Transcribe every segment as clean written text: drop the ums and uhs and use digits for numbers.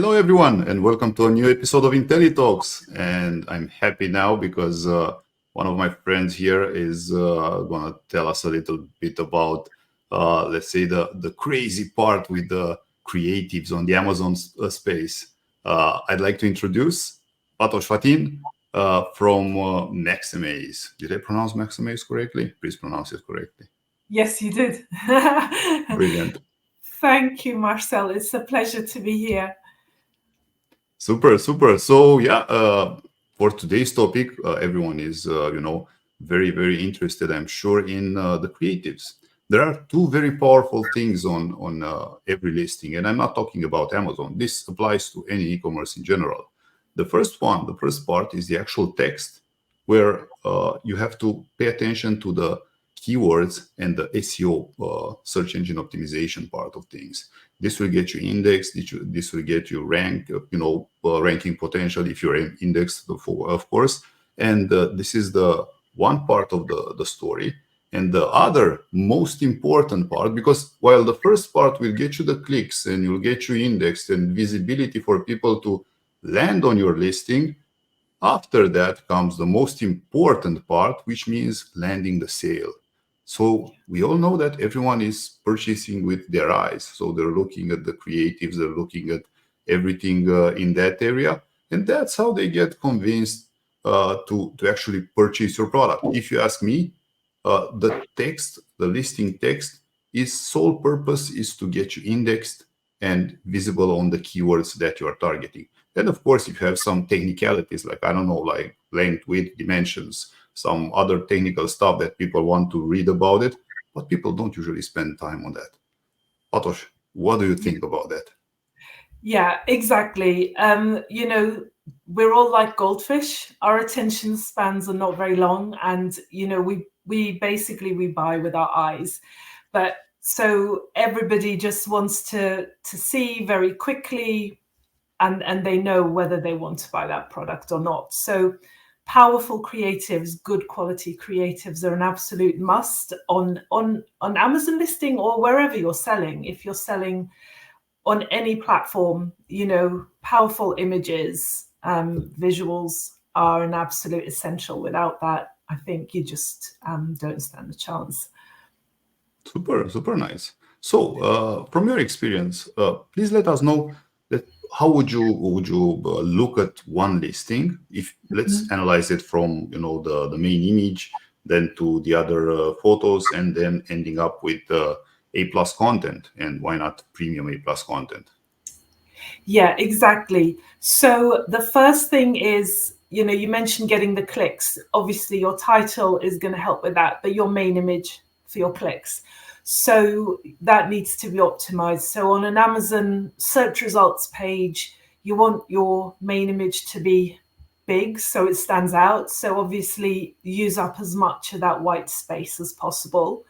Hello, everyone, and welcome to a new episode of intelliTALKS. And I'm happy now because one of my friends here is going to tell us a little bit about, let's say, the crazy part with the creatives on the Amazon space. I'd like to introduce Fatos Fatin from Maxamaze. Did I pronounce Maxamaze correctly? Please pronounce it correctly. Yes, you did. Brilliant. Thank you, Marcel. It's a pleasure to be here. Super, super. So yeah, for today's topic, everyone is, very, very interested, I'm sure, in the creatives. There are two very powerful things on every listing, and I'm not talking about Amazon. This applies to any e-commerce in general. The first part is the actual text, where you have to pay attention to the keywords and the SEO, search engine optimization part of things. This will get you indexed. This will get you rank, ranking potential if you're indexed, of course. And this is the one part of the story. And the other most important part, because while the first part will get you the clicks and you'll get you indexed and visibility for people to land on your listing, after that comes the most important part, which means landing the sale. So we all know that everyone is purchasing with their eyes. So they're looking at the creatives, they're looking at everything in that area. And that's how they get convinced to actually purchase your product. If you ask me, the listing text, its sole purpose is to get you indexed and visible on the keywords that you are targeting. Then, of course, if you have some technicalities, like, I don't know, like length, width, dimensions, some other technical stuff that people want to read about it, but people don't usually spend time on that. Fatos, what do you think about that? Yeah, exactly. We're all like goldfish. Our attention spans are not very long, and we basically buy with our eyes. But so everybody just wants to see very quickly, and they know whether they want to buy that product or not. So powerful creatives, good quality creatives are an absolute must on Amazon listing or wherever you're selling. If you're selling on any platform, powerful images, visuals are an absolute essential. Without that, I think you just don't stand a chance. Super, super nice. So from your experience, please let us know that how would you look at one listing? If let's analyze it from the main image, then to the other photos, and then ending up with A+ content, and why not premium A+ content? Yeah, exactly. So the first thing is, you mentioned getting the clicks. Obviously, your title is going to help with that, but your main image for your clicks. So that needs to be optimized. So on an Amazon search results page, you want your main image to be big so it stands out. So obviously use up as much of that white space as possible.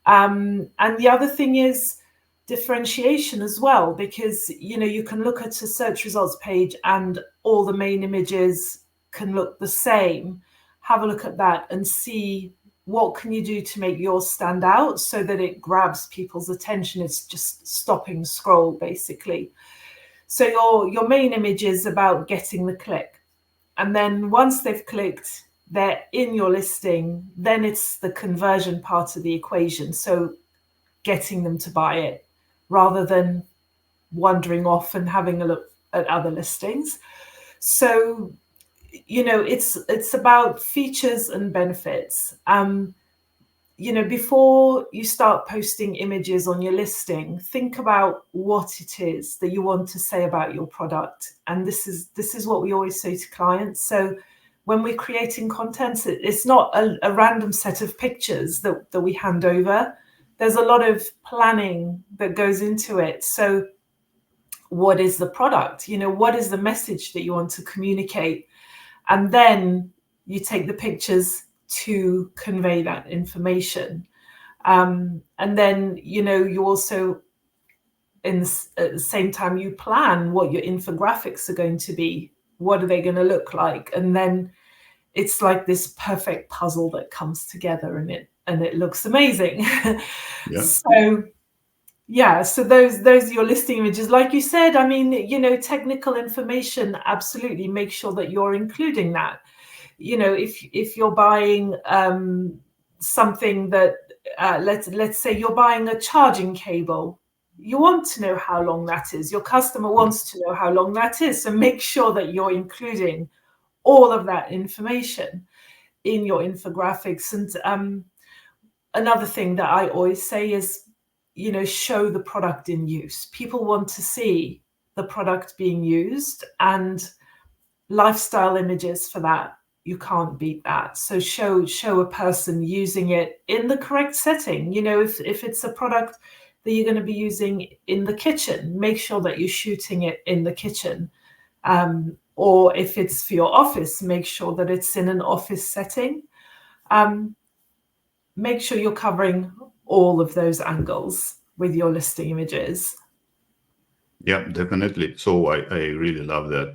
And the other thing is differentiation as well, because you can look at a search results page and all the main images can look the same. Have a look at that and see what can you do to make yours stand out so that it grabs people's attention. It's just stopping scroll, basically. So your main image is about getting the click. And then once they've clicked, they're in your listing, then it's the conversion part of the equation. So getting them to buy it rather than wandering off and having a look at other listings. So it's about features and benefits. Before you start posting images on your listing, think about what it is that you want to say about your product. And this is what we always say to clients. So when we're creating content, it's not a random set of pictures that we hand over. There's a lot of planning that goes into it. So what is the product? What is the message that you want to communicate? And then you take the pictures to convey that information. And then, you also, at the same time, you plan what your infographics are going to be. What are they going to look like? And then it's like this perfect puzzle that comes together and it looks amazing. Yeah. So Yeah, so those are your listing images. Like you said, I mean, you know, technical information, absolutely make sure that you're including that. You know, if you're buying something that let's say you're buying a charging cable, you want to know how long that is. Your customer wants to know how long that is. So make sure that you're including all of that information in your infographics. And another thing that I always say is, you know, show the product in use. People want to see the product being used, and lifestyle images for that, you can't beat that. So show a person using it in the correct setting. You know, if it's a product that you're going to be using in the kitchen, make sure that you're shooting it in the kitchen. Or if it's for your office, make sure that it's in an office setting. Make sure you're covering all of those angles with your listing images. Yeah, definitely. So I really love that,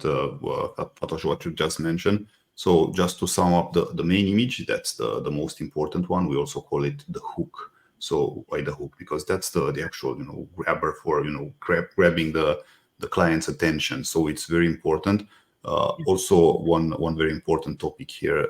Fatos, what you just mentioned. So just to sum up the main image, that's the most important one. We also call it the hook. So why the hook? Because that's the actual, you know, grabber for, you know, grabbing the client's attention. So it's very important. Also, one very important topic here,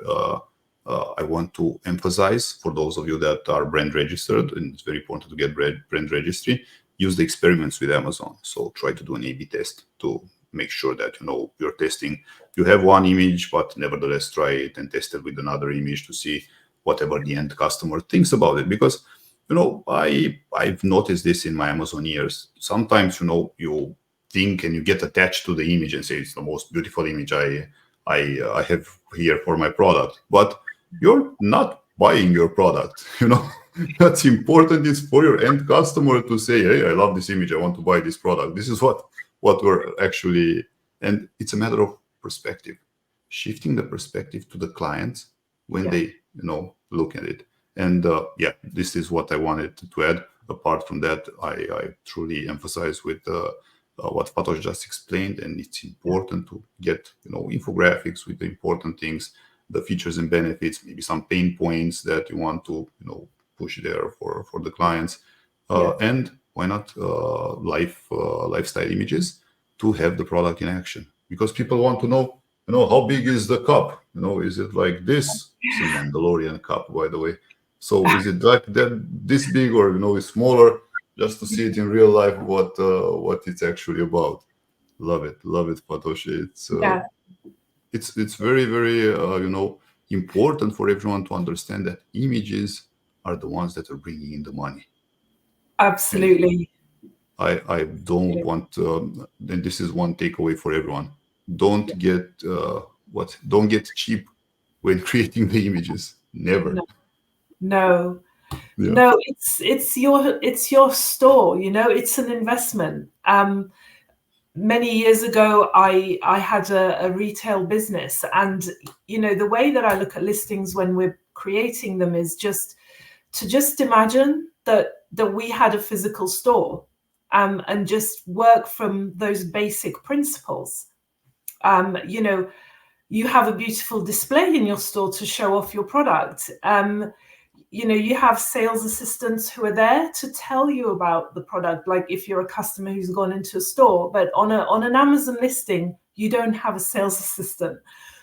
I want to emphasize for those of you that are brand registered, and it's very important to get brand registry. Use the experiments with Amazon. So try to do an A/B test to make sure that, you know, you're testing. You have one image, but nevertheless try it and test it with another image to see whatever the end customer thinks about it. Because, you know, I've noticed this in my Amazon years. Sometimes, you know, you think and you get attached to the image and say it's the most beautiful image I have here for my product, but you're not buying your product. You know, what's important is for your end customer to say, hey, I love this image, I want to buy this product. This is what we're actually, and it's a matter of perspective, shifting the perspective to the clients when they, you know, look at it. And yeah, this is what I wanted to add. Apart from that, I truly emphasize with what Fatos just explained, and it's important to get, you know, infographics with the important things, the features and benefits, maybe some pain points that you want to, you know, push there for the clients, and why not lifestyle images to have the product in action, because people want to know, you know, how big is the cup, you know, is it like this? It's a Mandalorian cup, by the way. So is it like that, this big, or, you know, it's smaller, just to see it in real life what it's actually about. Love it, Fatos. It's very, very you know, important for everyone to understand that images are the ones that are bringing in the money. Absolutely. And I don't want, and this is one takeaway for everyone. Don't get don't get cheap when creating the images. Never. No. No, it's your store, you know, it's an investment. Many years ago, I had a retail business, and, you know, the way that I look at listings when we're creating them is just imagine that we had a physical store, and just work from those basic principles. You know, you have a beautiful display in your store to show off your product. You know, you have sales assistants who are there to tell you about the product. Like if you're a customer who's gone into a store, but on an Amazon listing, you don't have a sales assistant.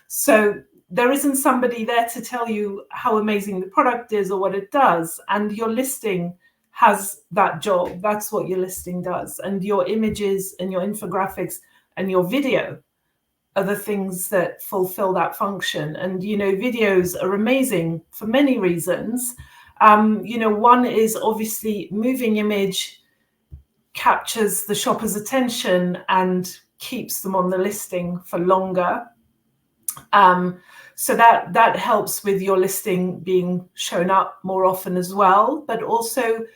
So there isn't somebody there to tell you how amazing the product is or what it does. And your listing has that job. That's what your listing does. And your images and your infographics and your video are the things that fulfill that function. And, you know, videos are amazing for many reasons. You know, one is obviously moving image captures the shopper's attention and keeps them on the listing for longer. So that helps with your listing being shown up more often as well. But also,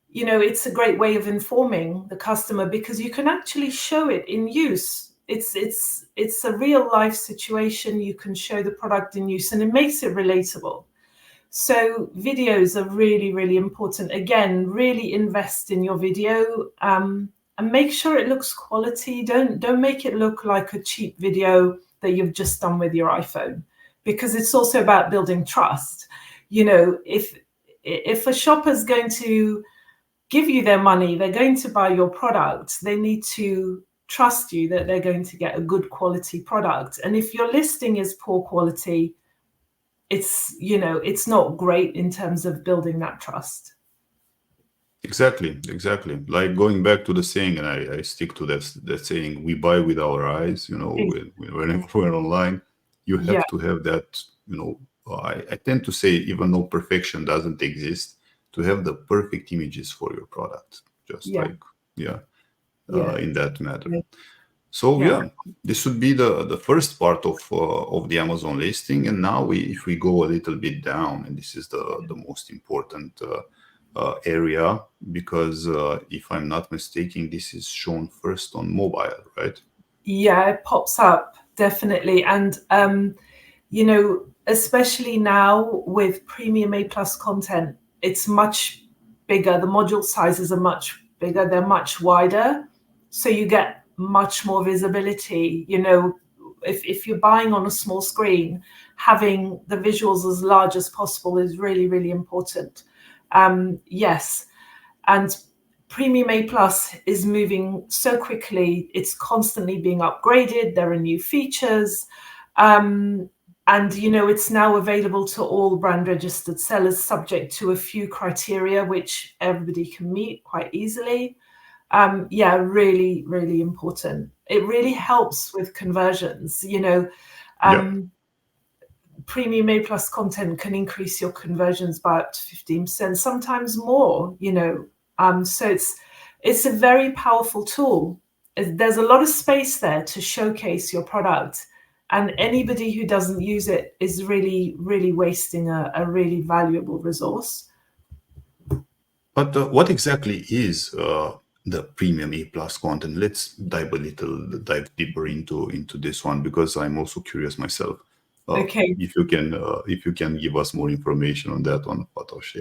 you know, it's a great way of informing the customer because you can actually show it in use. It's a real life situation. You can show the product in use and it makes it relatable. So videos are really, really important. Again, really invest in your video and make sure it looks quality. Don't make it look like a cheap video that you've just done with your iPhone, because it's also about building trust. You know, if a shopper's going to give you their money, they're going to buy your product, they need to trust you that they're going to get a good quality product. And if your listing is poor quality, it's, you know, it's not great in terms of building that trust. Exactly. Like going back to the saying, and I stick to that saying, we buy with our eyes, you know, whenever we're online, you have to have that, you know, I tend to say, even though perfection doesn't exist, to have the perfect images for your product, just like, in that matter. So this would be the first part of the Amazon listing. And now if we go a little bit down, and this is the most important area, because if I'm not mistaken, this is shown first on mobile, right? Yeah, it pops up, definitely. And, you know, especially now with premium A+ content, it's much bigger. The module sizes are much bigger. They're much wider. So you get much more visibility. You know, if you're buying on a small screen, having the visuals as large as possible is really, really important. Yes. And Premium A+ is moving so quickly. It's constantly being upgraded. There are new features. And, you know, it's now available to all brand registered sellers, subject to a few criteria, which everybody can meet quite easily. Yeah, really, really important. It really helps with conversions, you know. Premium A+ content can increase your conversions by up to 15%, sometimes more, you know. So it's a very powerful tool. There's a lot of space there to showcase your product, and anybody who doesn't use it is really, really wasting a really valuable resource. But what exactly is the premium A+ content? Let's dive deeper into this one, because I'm also curious myself. Okay. If you can give us more information on that one, Fatos.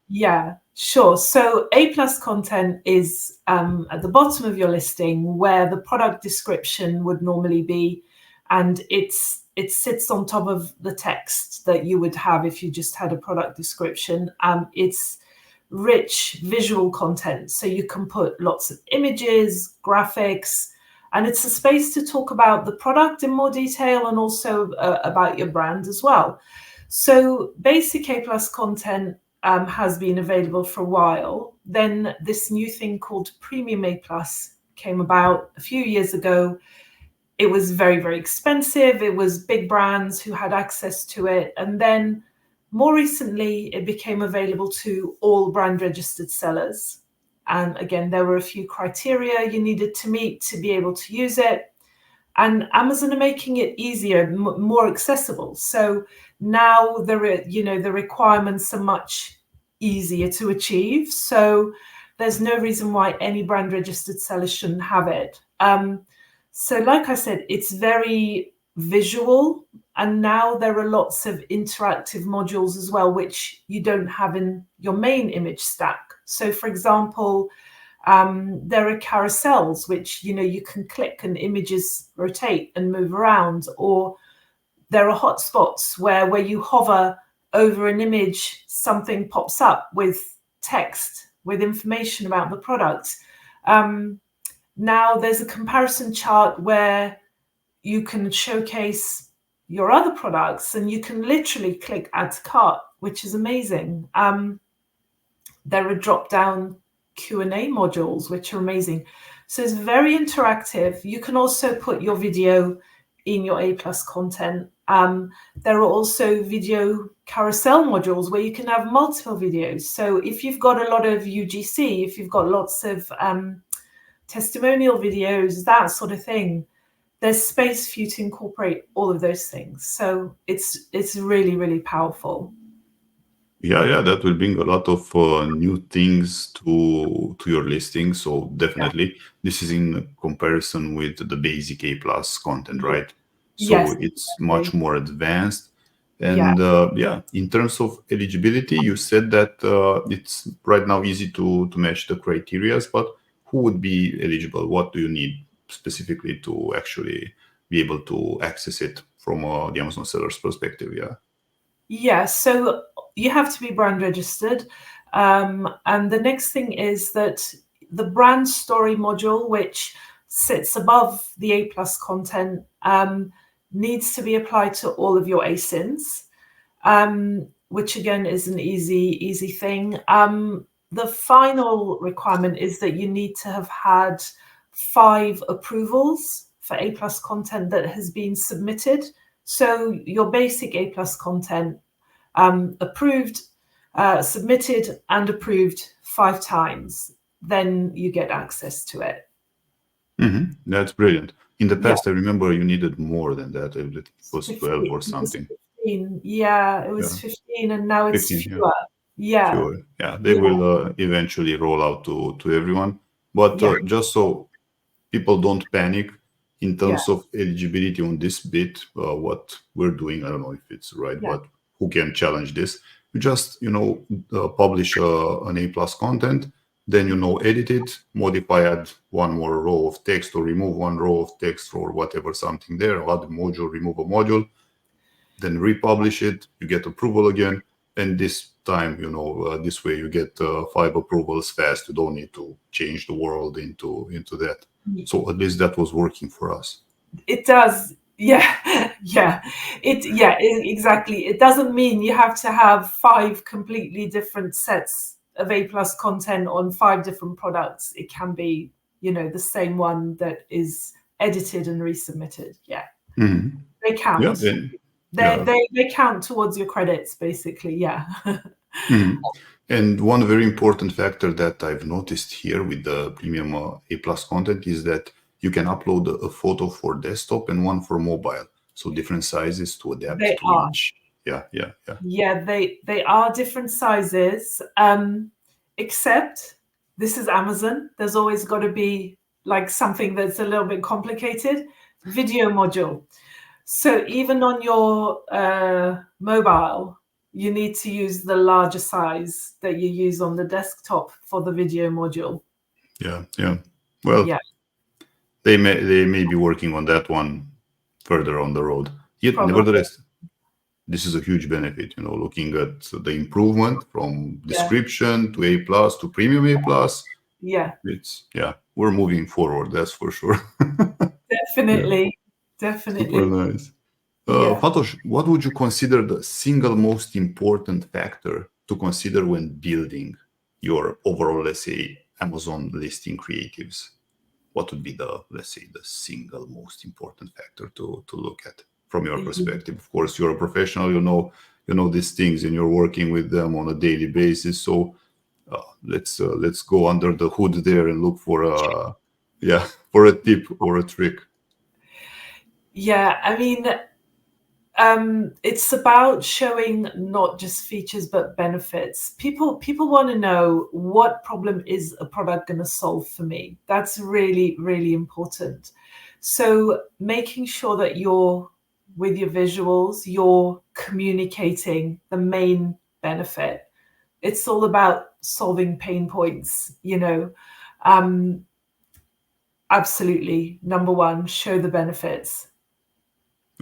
Yeah, sure. So A+ content is at the bottom of your listing, where the product description would normally be, and it sits on top of the text that you would have if you just had a product description. It's rich visual content, so you can put lots of images, graphics, and it's a space to talk about the product in more detail, and also about your brand as well. So basic A+ content has been available for a while. Then this new thing called Premium A+ came about a few years ago. It was very, very expensive. It was big brands who had access to it. And then more recently, it became available to all brand registered sellers. And again, there were a few criteria you needed to meet to be able to use it. And Amazon are making it easier, more accessible. So now the requirements are much easier to achieve. So there's no reason why any brand registered seller shouldn't have it. So like I said, it's very visual. And now there are lots of interactive modules as well, which you don't have in your main image stack. So for example, there are carousels, which, you know, you can click and images rotate and move around, or there are hotspots where you hover over an image, something pops up with text, with information about the product. Now there's a comparison chart where you can showcase your other products, and you can literally click add to cart, which is amazing. There are drop-down Q&A modules, which are amazing. So it's very interactive. You can also put your video in your A+ content. There are also video carousel modules where you can have multiple videos. So if you've got a lot of UGC, if you've got lots of testimonial videos, that sort of thing, there's space for you to incorporate all of those things. So it's really, really powerful. Yeah, that will bring a lot of new things to your listing. So definitely, this is in comparison with the basic A+ content, right? So yes, it's much more advanced. Yeah. And in terms of eligibility, you said that it's right now easy to match the criteria, but who would be eligible? What do you need specifically to actually be able to access it from the Amazon seller's perspective? Yeah, so you have to be brand registered. And the next thing is that the brand story module, which sits above the A+ content, needs to be applied to all of your ASINs, which again is an easy thing. The final requirement is that you need to have had 5 approvals for A+ content that has been submitted. So your basic A+ content, approved, submitted and approved 5 times, then you get access to it. That's brilliant. In the past, I remember you needed more than that. It was 12 or something. 15. Yeah, it was 15, and now it's 15, fewer. Yeah. Sure. Yeah, they will eventually roll out to everyone. But just so people don't panic, in terms of eligibility on this bit, what we're doing, I don't know if it's right, but who can challenge this? You just, publish an A+ content, then, edit it, modify, add one more row of text, or remove one row of text, or whatever, something there, add a module, remove a module, then republish it, you get approval again. And this time, this way you get 5 approvals fast. You don't need to change the world into that. So at least that was working for us. It does. Exactly. It doesn't mean you have to have 5 completely different sets of A+ content on 5 different products. It can be, the same one that is edited and resubmitted. They count. They count towards your credits, basically. And one very important factor that I've noticed here with the premium A+ content is that you can upload a photo for desktop and one for mobile. So different sizes to adapt to each. Yeah, they are different sizes, except this is Amazon. There's always got to be like something that's a little bit complicated. Video module. So even on your mobile, you need to use the larger size that you use on the desktop for the video module. Well, they may be working on that one further on the road. Yet, nevertheless, this is a huge benefit, looking at the improvement from description to A+ to premium A+. We're moving forward, that's for sure. Definitely. Super nice. Fatos, what would you consider the single most important factor to consider when building your overall, let's say, Amazon listing creatives? What would be the single most important factor to look at from your perspective? Of course, you're a professional, you know these things, and you're working with them on a daily basis. So let's go under the hood there and look for a tip or a trick. I mean, it's about showing not just features but benefits. People want to know, what problem is a product going to solve for me? That's really, really important. So making sure that with your visuals, you're communicating the main benefit. It's all about solving pain points, absolutely. Number 1, show the benefits.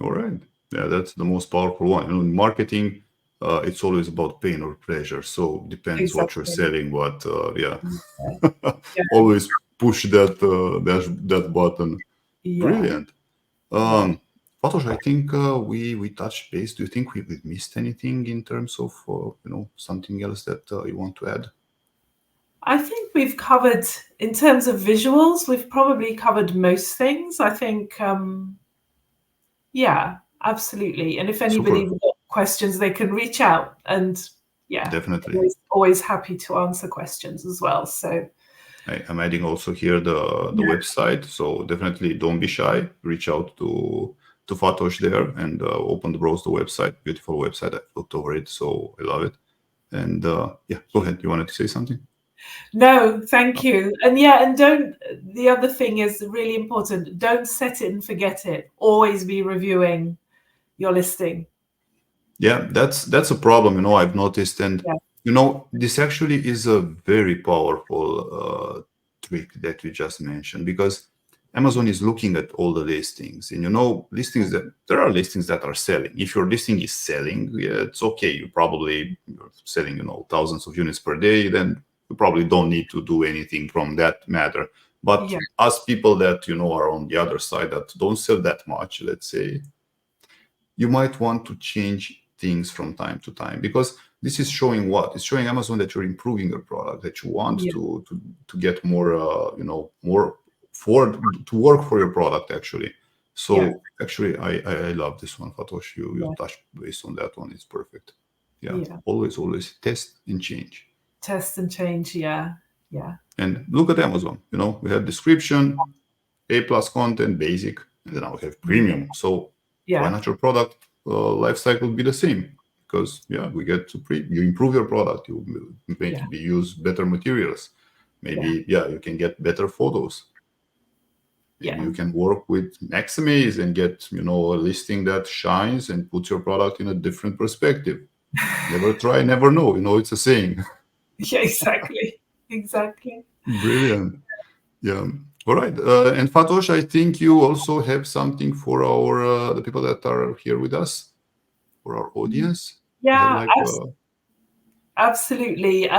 All right. Yeah, that's the most powerful one. In marketing, it's always about pain or pleasure. So depends what you're selling. But always push that button. Brilliant. Fatos, I think we touched base. Do you think we've missed anything in terms of something else that you want to add? I think we've covered, in terms of visuals, we've probably covered most things. I think, absolutely. And if anybody's got questions, they can reach out. And definitely, always happy to answer questions as well. So I'm adding also here the website. So definitely don't be shy. Reach out to Fatos there and browse the website. Beautiful website. I've looked over it, so I love it. And go ahead. You wanted to say something? No, thank you. And the other thing is really important. Don't set it and forget it. Always be reviewing your listing. Yeah, that's a problem, I've noticed. And, this actually is a very powerful trick that you just mentioned, because Amazon is looking at all the listings, and listings there are listings that are selling. If your listing is selling, yeah, it's okay. You're selling, thousands of units per day, then you probably don't need to do anything from that matter. But us people that, are on the other side that don't sell that much, let's say, you might want to change things from time to time, because this is showing what? It's showing Amazon that you're improving your product, that you want to get more, to work for your product, actually. So actually, I love this one, Fatos. You touched base on that one. It's perfect. Always test and change. Test and change, yeah. And look at Amazon. We have description, A+ content, basic, and then now we have premium. So why not your product life cycle be the same? Because we get to you improve your product, you maybe use better materials, maybe you can get better photos. Maybe you can work with Maxamaze and get a listing that shines and puts your product in a different perspective. Never try, never know. It's a saying. Yeah, exactly. Brilliant. Yeah. All right. And Fatos, I think you also have something for our the people that are here with us, for our audience. Yeah, absolutely.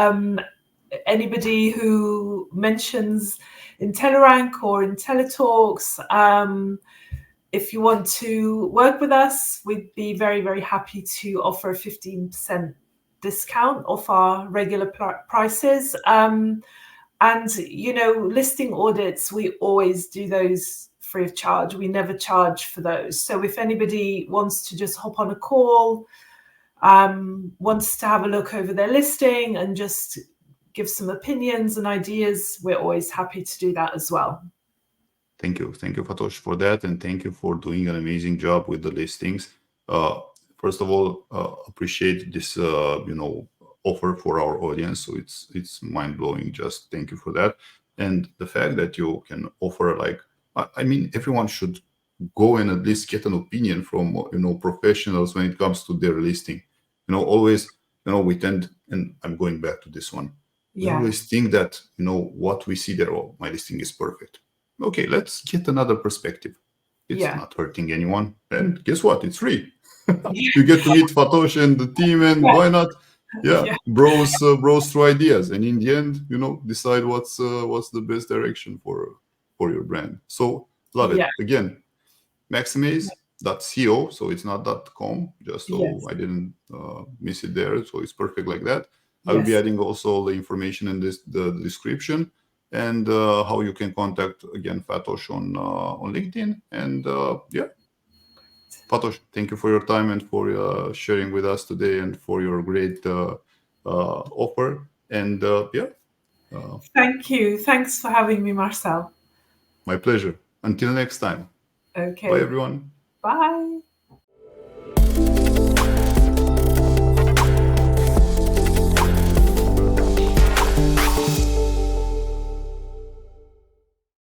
Anybody who mentions intelliRANK or intelliTALKS, if you want to work with us, we'd be very, very happy to offer a 15% discount off our regular prices. And, listing audits, we always do those free of charge. We never charge for those. So if anybody wants to just hop on a call, wants to have a look over their listing and just give some opinions and ideas, we're always happy to do that as well. Thank you, Fatos, for that, and thank you for doing an amazing job with the listings. First of all, appreciate this, offer for our audience. So it's mind blowing. Just thank you for that, and the fact that you can offer, everyone should go and at least get an opinion from professionals when it comes to their listing. Always, we tend, and I'm going back to this one. We always think that what we see there. Oh, my listing is perfect. Okay, let's get another perspective. It's not hurting anyone, and guess what? It's free. You get to meet Fatos and the team, and why not? Browse through ideas, and in the end, decide what's the best direction for your brand. So love it. Again, Maxamaze.co, so it's not .com, just so I didn't miss it there. So it's perfect like that. I will be adding also the information in the description, and how you can contact again Fatos on LinkedIn. And Fatos, thank you for your time and for sharing with us today, and for your great offer. And thank you. Thanks for having me, Marcel. My pleasure. Until next time. Okay. Bye, everyone. Bye.